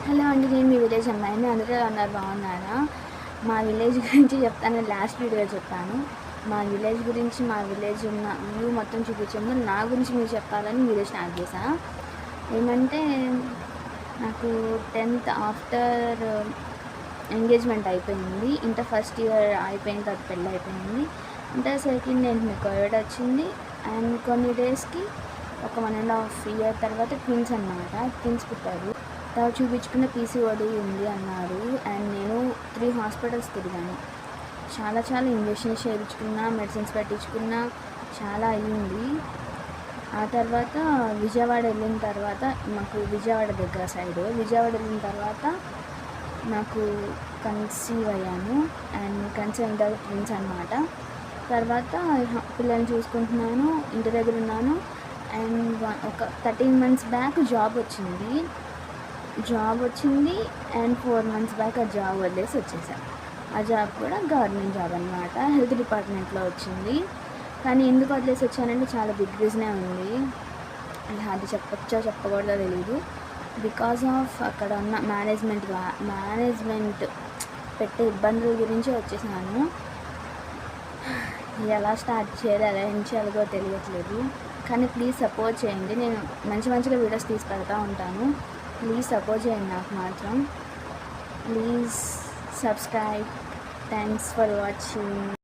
Hello అండి, నేను మీ village అమ్మాయిని. అందరూ అన్నారు బాగున్నారా? మా విలేజ్ గురించి చెప్తాను. లాస్ట్ వీడియో చెప్పాను. మా విలేజ్ గురించి, మా విలేజ్ ఉన్న వ్యూ మొత్తం చూపించాము. నా గురించి మీరు చెప్పాలని వీడియో స్టార్ట్ చేశాను. ఏమంటే నాకు 10th ఆఫ్టర్ ఎంగేజ్మెంట్ అయిపోయింది. ఇంటర్ ఫస్ట్ ఇయర్ అయిపోయిన తర్వాత పెళ్ళి అయిపోయింది. ఇంటర్ సెకండ్ ఏంటి కోవిడ్ వచ్చింది. అండ్ కొన్ని డేస్కి ఒక 1.5 ఇయర్ తర్వాత ట్విన్స్ అన్నమాట. ట్విన్స్ పుట్టారు. తర్వాత చూపించుకున్న పీసీఓడి ఉంది అన్నారు. అండ్ నేను 3 హాస్పిటల్స్ తిరిగాను. చాలా ఇంజెక్షన్స్ చేయించుకున్నా, మెడిసిన్స్ పెట్టించుకున్నా, చాలా అయ్యింది. ఆ తర్వాత విజయవాడ వెళ్ళిన తర్వాత, మాకు విజయవాడ దగ్గర సైడ్, విజయవాడ వెళ్ళిన తర్వాత నాకు కన్సీవ్ అయ్యాను. అండ్ కన్సీవ్ అయిన తర్వాత ట్విన్స్ అనమాట. తర్వాత పిల్లల్ని చూసుకుంటున్నాను, ఇంటి దగ్గర ఉన్నాను. అండ్ ఒక 13 months బ్యాక్ జాబ్ వచ్చింది. అండ్ 4 months బ్యాక్ ఆ జాబ్ వదిలేసి వచ్చేసాను. ఆ జాబ్ కూడా గవర్నమెంట్ జాబ్ అనమాట, హెల్త్ డిపార్ట్మెంట్లో వచ్చింది. కానీ ఎందుకు వదిలేసి వచ్చానంటే చాలా బిగ్ రీజనే ఉంది. అది చెప్పచ్చో చెప్పకూడదో తెలీదు. బికాజ్ ఆఫ్ అక్కడ ఉన్న మేనేజ్మెంట్ పెట్టే ఇబ్బందుల గురించి వచ్చేసాను. ఎలా స్టార్ట్ చేయాలి, ఎలా ఏం చేయాలో తెలియట్లేదు. కానీ ప్లీజ్ సపోర్ట్ చేయండి. నేను మంచిగా వీడియోస్ తీసి పెడతా ఉంటాను. ప్లీజ్ సపోర్ట్ చేయండి నాకు మాత్రం. Please subscribe. Thanks for watching.